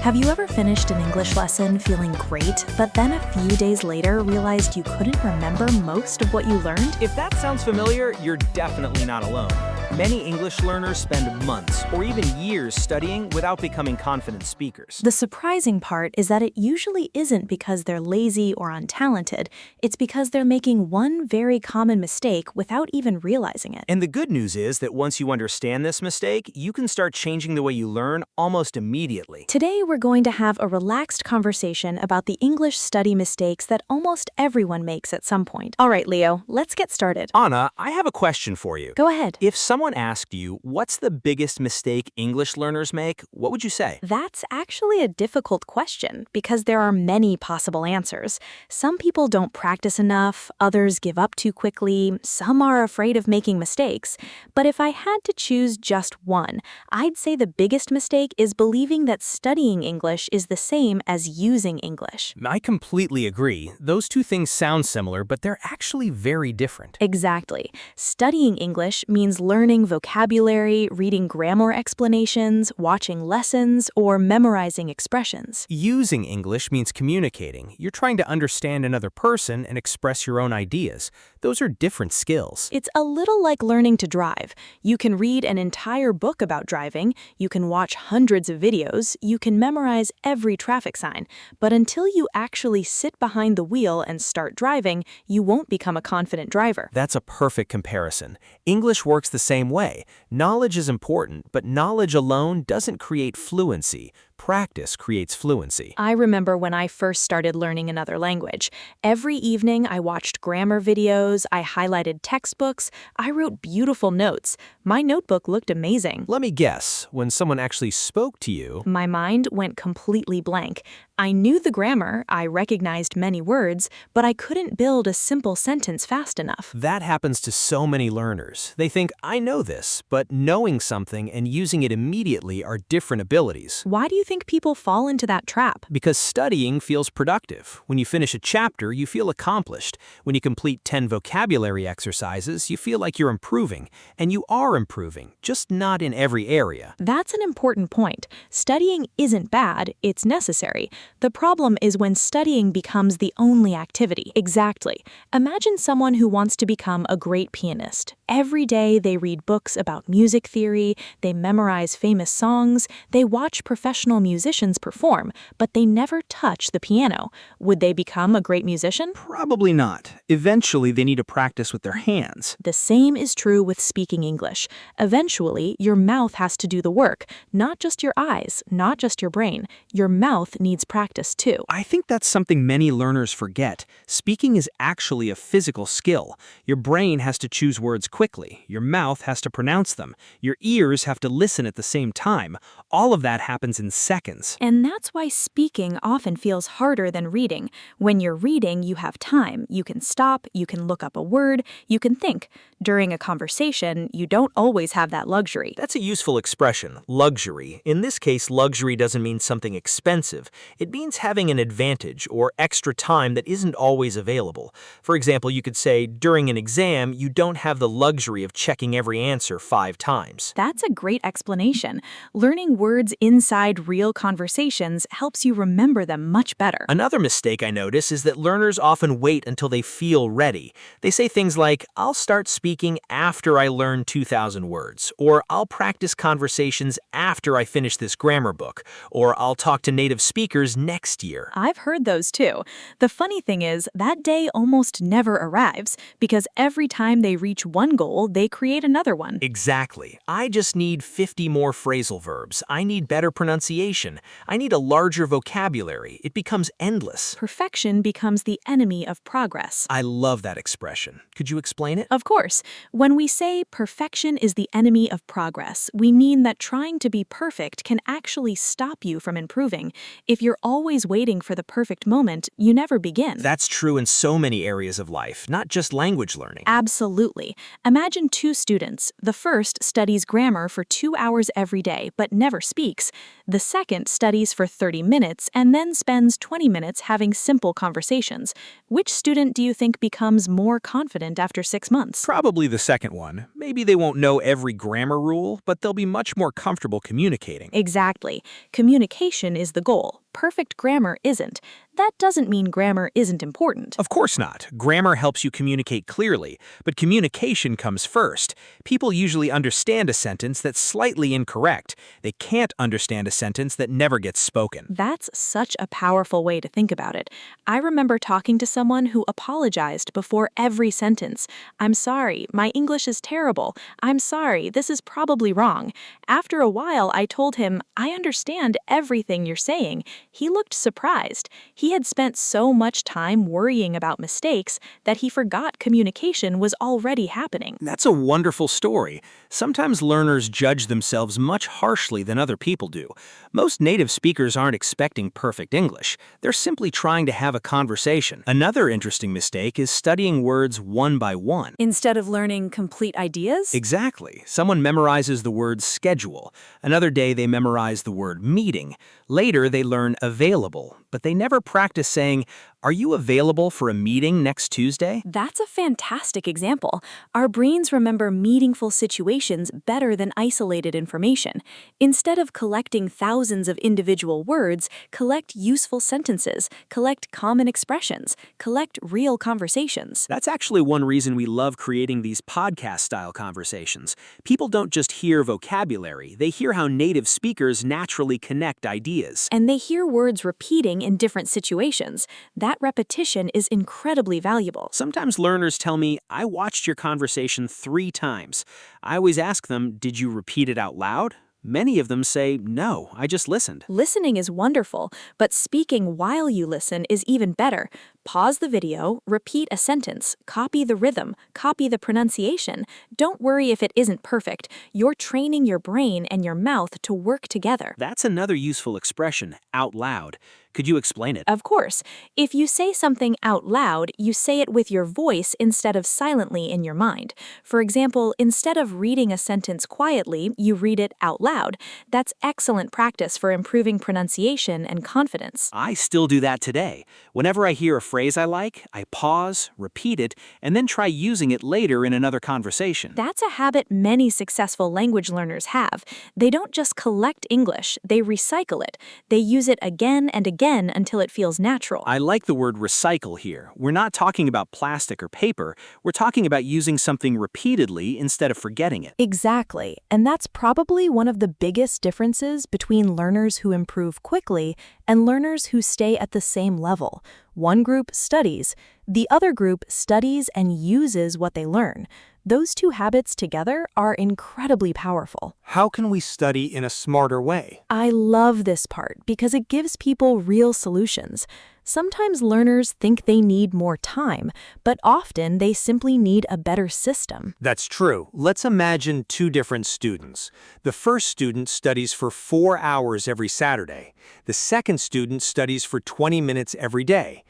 Have you ever finished an English lesson feeling great, but then a few days later realized you couldn't remember most of what you learned? If that sounds familiar, you're definitely not alone. Many English learners spend months or even years studying without becoming confident speakers. The surprising part is that it usually isn't because they're lazy or untalented. It's because they're making one very common mistake without even realizing it. And the good news is that once you understand this mistake, you can start changing the way you learn almost immediately. Today, we're going to have a relaxed conversation about the English study mistakes that almost everyone makes at some point. All right, Leo, let's get started. Anna, I have a question for you. Go ahead. If someone asked you, what's the biggest mistake English learners make, what would you say? That's actually a difficult question because there are many possible answers. Some people don't practice enough, others give up too quickly, some are afraid of making mistakes. But if I had to choose just one, I'd say the biggest mistake is believing that studying English is the same as using English. I completely agree. Those two things sound similar, but they're actually very different. Exactly. Studying English means learning vocabulary, reading grammar explanations, watching lessons, or memorizing expressions. Using English means communicating. You're trying to understand another person and express your own ideas. Those are different skills. It's a little like learning to drive. You can read an entire book about driving, you can watch hundreds of videos, you can memorize every traffic sign, but until you actually sit behind the wheel and start driving, you won't become a confident driver. That's a perfect comparison. English works the same way. Knowledge is important, but knowledge alone doesn't create fluency. Practice creates fluency. I remember when I first started learning another language. Every evening I watched grammar videos, I highlighted textbooks, I wrote beautiful notes. My notebook looked amazing. Let me guess, when someone actually spoke to you, My mind went completely blank. I knew the grammar, I recognized many words, but I couldn't build a simple sentence fast enough. that happens to so many learners. They think, I know this, but knowing something and using it immediately are different abilities. Why do you think people fall into that trap? Because studying feels productive. When you finish a chapter, you feel accomplished. When you complete 10 vocabulary exercises, you feel like you're improving. And you are improving, just not in every area. That's an important point. Studying isn't bad, it's necessary. The problem is when studying becomes the only activity. Exactly. Imagine someone who wants to become a great pianist. Every day they read books about music theory, they memorize famous songs, they watch professional musicians perform, but they never touch the piano. Would they become a great musician? Probably not. Eventually, they need to practice with their hands. The same is true with speaking English. Eventually, your mouth has to do the work, not just your eyes, not just your brain. Your mouth needs practice too. I think that's something many learners forget. Speaking is actually a physical skill. Your brain has to choose words quickly. Your mouth has to pronounce them. Your ears have to listen at the same time. All of that happens in seconds. And that's why speaking often feels harder than reading. When you're reading, you have time. You can stop, you can look up a word, you can think. During a conversation, you don't always have that luxury. That's a useful expression, luxury. In this case, luxury doesn't mean something expensive. It means having an advantage or extra time that isn't always available. For example, you could say, during an exam, you don't have the luxury of checking every answer 5 times. That's a great explanation. Learning words inside real conversations helps you remember them much better. Another mistake I notice is that learners often wait until they feel ready. They say things like, I'll start speaking after I learn 2,000 words, or I'll practice conversations after I finish this grammar book, or I'll talk to native speakers next year. I've heard those too. The funny thing is, that day almost never arrives because every time they reach one goal, they create another one. Exactly. I just need 50 more phrasal verbs. I need better pronunciation. I need a larger vocabulary. It becomes endless. Perfection becomes the enemy of progress. I love that expression. Could you explain it? Of course, when we say perfection is the enemy of progress, we mean that trying to be perfect can actually stop you from improving. If you're always waiting for the perfect moment, you never begin. That's true in so many areas of life, not just language learning. Absolutely. Imagine two students. The first studies grammar for 2 hours every day, but never speaks. The second studies for 30 minutes and then spends 20 minutes having simple conversations. Which student do you think becomes more confident after 6 months? Probably the second one. Maybe they won't know every grammar rule, but they'll be much more comfortable communicating. Exactly. Communication is the goal. Perfect grammar isn't. That doesn't mean grammar isn't important. Of course not. Grammar helps you communicate clearly, but communication comes first. People usually understand a sentence that's slightly incorrect. They can't understand a sentence that never gets spoken. That's such a powerful way to think about it. I remember talking to someone who apologized before every sentence. "I'm sorry, my English is terrible. I'm sorry, this is probably wrong." After a while, I told him, "I understand everything you're saying." He looked surprised. He had spent so much time worrying about mistakes that he forgot communication was already happening. That's a wonderful story. Sometimes learners judge themselves much harshly than other people do. Most native speakers aren't expecting perfect English. They're simply trying to have a conversation. Another interesting mistake is studying words one by one. Instead of learning complete ideas? Exactly. Someone memorizes the word schedule. Another day they memorize the word meeting. Later they learn available, but they never practice saying, "Are you available for a meeting next Tuesday?" That's a fantastic example. Our brains remember meaningful situations better than isolated information. Instead of collecting thousands of individual words, collect useful sentences, collect common expressions, collect real conversations. That's actually one reason we love creating these podcast-style conversations. People don't just hear vocabulary, they hear how native speakers naturally connect ideas. And they hear words repeating in different situations. That repetition is incredibly valuable. Sometimes learners tell me, "I watched your conversation 3 times." I always ask them, "Did you repeat it out loud?" Many of them say, "No, I just listened." Listening is wonderful, but speaking while you listen is even better. Pause the video, repeat a sentence, copy the rhythm, copy the pronunciation. Don't worry if it isn't perfect. You're training your brain and your mouth to work together. That's another useful expression, out loud. Could you explain it? Of course, if you say something out loud, you say it with your voice instead of silently in your mind. For example, instead of reading a sentence quietly, you read it out loud. That's excellent practice for improving pronunciation and confidence. I still do that today. Whenever I hear a phrase I like, I pause, repeat it, and then try using it later in another conversation. That's a habit many successful language learners have. They don't just collect English, they recycle it. They use it again and again until it feels natural. I like the word recycle here. We're not talking about plastic or paper. We're talking about using something repeatedly instead of forgetting it. Exactly, and that's probably one of the biggest differences between learners who improve quickly and learners who stay at the same level. One group studies, the other group studies and uses what they learn. Those two habits together are incredibly powerful. How can we study in a smarter way? I love this part because it gives people real solutions. Sometimes learners think they need more time, but often they simply need a better system. That's true. Let's imagine 2 different students. The first student studies for 4 hours every Saturday. The second student studies for 20 minutes every day.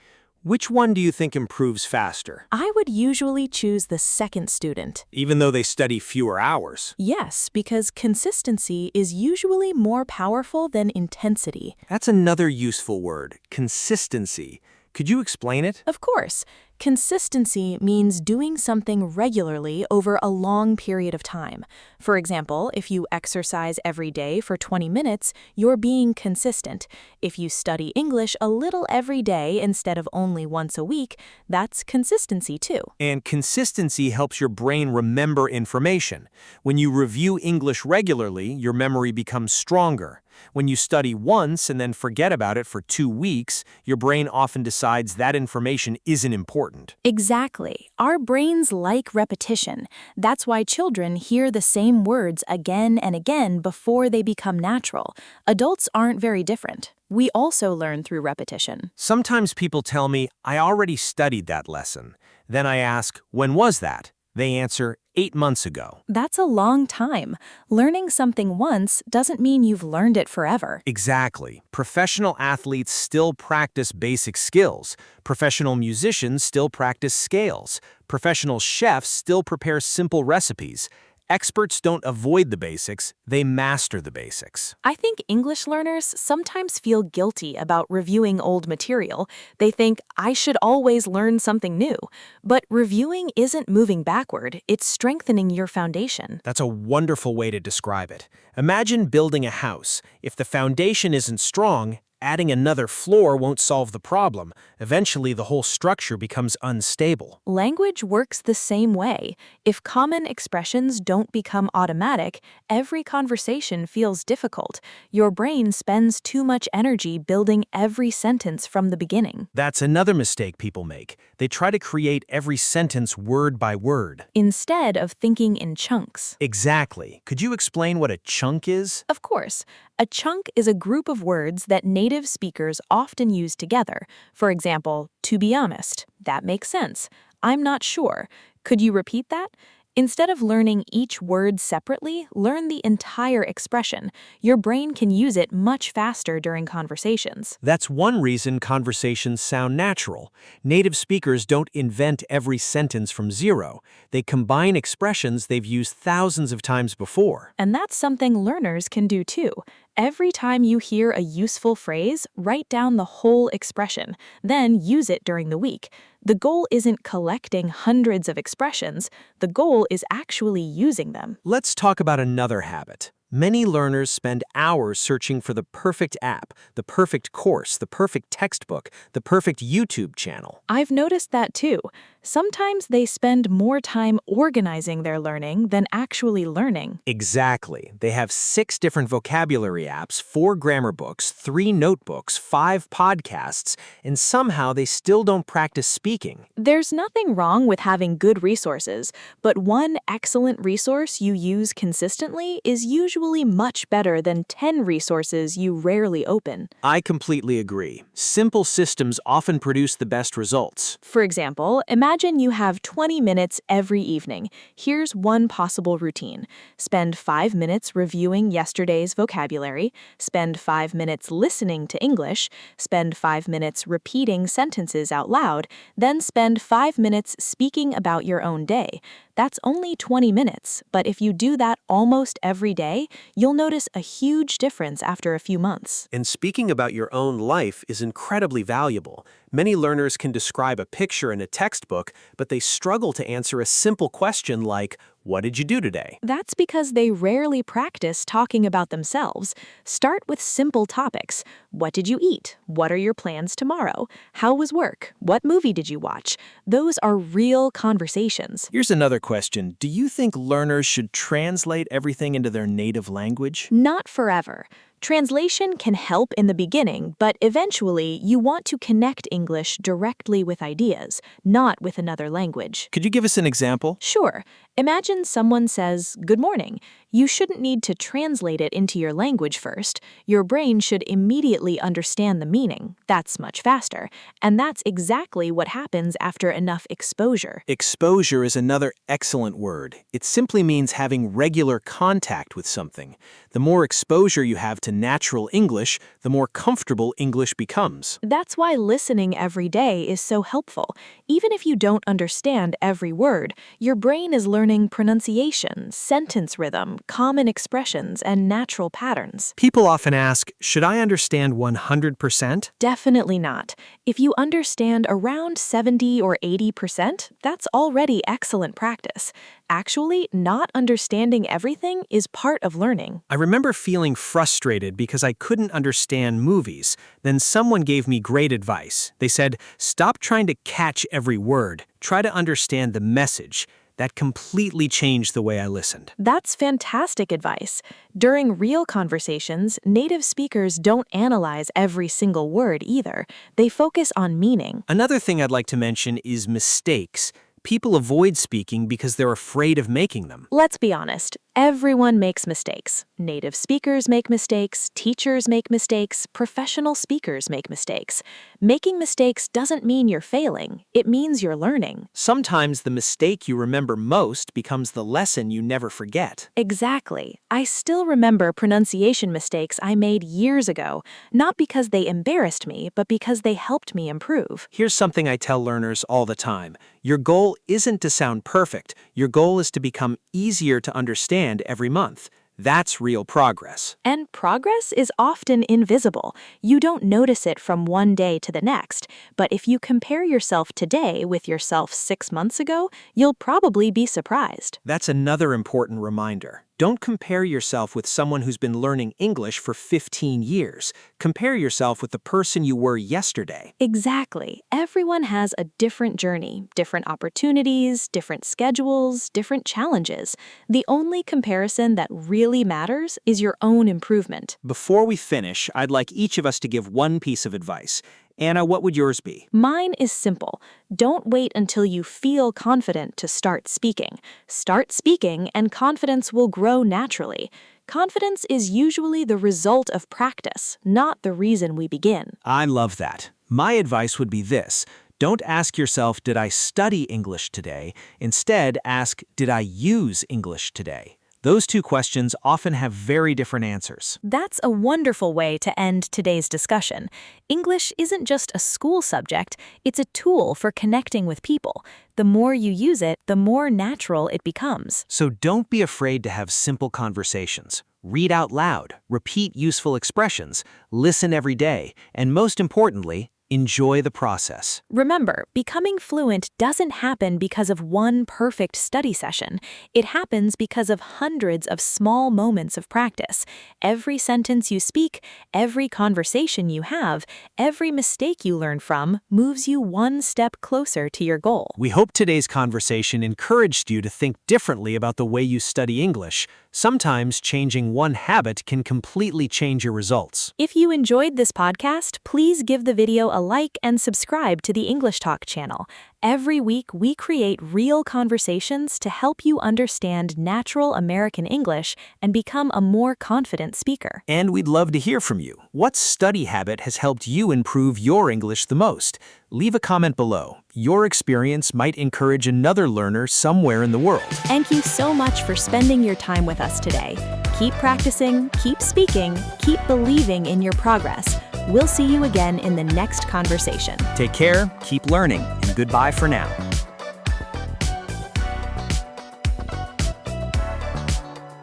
Which one do you think improves faster? I would usually choose the second student. Even though they study fewer hours? Yes, because consistency is usually more powerful than intensity. That's another useful word, consistency. Could you explain it? Of course, consistency means doing something regularly over a long period of time. For example, if you exercise every day for 20 minutes, you're being consistent. If you study English a little every day instead of only once a week, that's consistency too. And consistency helps your brain remember information. When you review English regularly, your memory becomes stronger. When you study once and then forget about it for 2 weeks, your brain often decides that information isn't important. Exactly. Our brains like repetition. That's why children hear the same words again and again before they become natural. Adults aren't very different. We also learn through repetition. Sometimes people tell me, "I already studied that lesson." Then I ask, "When was that?" They answer, 8 months ago. That's a long time. Learning something once doesn't mean you've learned it forever. Exactly. Professional athletes still practice basic skills. Professional musicians still practice scales. Professional chefs still prepare simple recipes. Experts don't avoid the basics, they master the basics. I think English learners sometimes feel guilty about reviewing old material. They think, I should always learn something new. But reviewing isn't moving backward, it's strengthening your foundation. That's a wonderful way to describe it. Imagine building a house. If the foundation isn't strong, adding another floor won't solve the problem. Eventually, the whole structure becomes unstable. Language works the same way. If common expressions don't become automatic, every conversation feels difficult. Your brain spends too much energy building every sentence from the beginning. That's another mistake people make. They try to create every sentence word by word. Instead of thinking in chunks. Exactly. Could you explain what a chunk is? Of course, a chunk is a group of words that native speakers often use together. For example, to be honest, that makes sense. I'm not sure. Could you repeat that? Instead of learning each word separately, learn the entire expression. Your brain can use it much faster during conversations. That's one reason conversations sound natural. Native speakers don't invent every sentence from zero. They combine expressions they've used thousands of times before. And that's something learners can do too. Every time you hear a useful phrase, write down the whole expression, then use it during the week. The goal isn't collecting hundreds of expressions. The goal is actually using them. Let's talk about another habit. Many learners spend hours searching for the perfect app, the perfect course, the perfect textbook, the perfect YouTube channel. I've noticed that too. Sometimes they spend more time organizing their learning than actually learning. Exactly. They have 6 different vocabulary apps, 4 grammar books, 3 notebooks, 5 podcasts, and somehow they still don't practice speaking. There's nothing wrong with having good resources, but one excellent resource you use consistently is usually much better than 10 resources you rarely open. I completely agree. Simple systems often produce the best results. For example, imagine you have 20 minutes every evening. Here's one possible routine. Spend 5 minutes reviewing yesterday's vocabulary, spend 5 minutes listening to English, spend 5 minutes repeating sentences out loud, then spend 5 minutes speaking about your own day. That's only 20 minutes, but if you do that almost every day, you'll notice a huge difference after a few months. And speaking about your own life is incredibly valuable. Many learners can describe a picture in a textbook, but they struggle to answer a simple question like, "What did you do today?" That's because they rarely practice talking about themselves. Start with simple topics. What did you eat? What are your plans tomorrow? How was work? What movie did you watch? Those are real conversations. Here's another question. Do you think learners should translate everything into their native language? Not forever. Translation can help in the beginning, but eventually you want to connect English directly with ideas, not with another language. Could you give us an example? Sure. Imagine someone says, "Good morning." You shouldn't need to translate it into your language first. Your brain should immediately understand the meaning. That's much faster. And that's exactly what happens after enough exposure. Exposure is another excellent word. It simply means having regular contact with something. The more exposure you have to natural English, the more comfortable English becomes. That's why listening every day is so helpful. Even if you don't understand every word, your brain is learning pronunciation, sentence rhythm, common expressions, and natural patterns. People often ask, should I understand 100%? Definitely not. If you understand around 70 or 80%, that's already excellent practice. Actually, not understanding everything is part of learning. I remember feeling frustrated because I couldn't understand movies. Then someone gave me great advice. They said, stop trying to catch every word. Try to understand the message. That completely changed the way I listened. That's fantastic advice. During real conversations, native speakers don't analyze every single word either. They focus on meaning. Another thing I'd like to mention is mistakes. People avoid speaking because they're afraid of making them. Let's be honest. Everyone makes mistakes. Native speakers make mistakes, teachers make mistakes, professional speakers make mistakes. Making mistakes doesn't mean you're failing, it means you're learning. Sometimes the mistake you remember most becomes the lesson you never forget. Exactly. I still remember pronunciation mistakes I made years ago, not because they embarrassed me, but because they helped me improve. Here's something I tell learners all the time. Your goal isn't to sound perfect. Your goal is to become easier to understand every month. That's real progress. And progress is often invisible. You don't notice it from one day to the next. But if you compare yourself today with yourself 6 months ago, you'll probably be surprised. That's another important reminder. Don't compare yourself with someone who's been learning English for 15 years. Compare yourself with the person you were yesterday. Exactly. Everyone has a different journey, different opportunities, different schedules, different challenges. The only comparison that really matters is your own improvement. Before we finish, I'd like each of us to give one piece of advice. Anna, what would yours be? Mine is simple. Don't wait until you feel confident to start speaking. Start speaking and confidence will grow naturally. Confidence is usually the result of practice, not the reason we begin. I love that. My advice would be this. Don't ask yourself, did I study English today? Instead, ask, did I use English today? Those two questions often have very different answers. That's a wonderful way to end today's discussion. English isn't just a school subject, it's a tool for connecting with people. The more you use it, the more natural it becomes. So don't be afraid to have simple conversations. Read out loud, repeat useful expressions, listen every day, and most importantly, enjoy the process. Remember, becoming fluent doesn't happen because of one perfect study session. It happens because of hundreds of small moments of practice. Every sentence you speak, every conversation you have, every mistake you learn from moves you one step closer to your goal. We hope today's conversation encouraged you to think differently about the way you study English. Sometimes changing one habit can completely change your results. If you enjoyed this podcast, please give the video a like and subscribe to the English Talk channel. Every week, we create real conversations to help you understand natural American English and become a more confident speaker. And we'd love to hear from you. What study habit has helped you improve your English the most? Leave a comment below. Your experience might encourage another learner somewhere in the world. Thank you so much for spending your time with us today. Keep practicing, keep speaking, keep believing in your progress. We'll see you again in the next conversation. Take care, keep learning, and goodbye for now.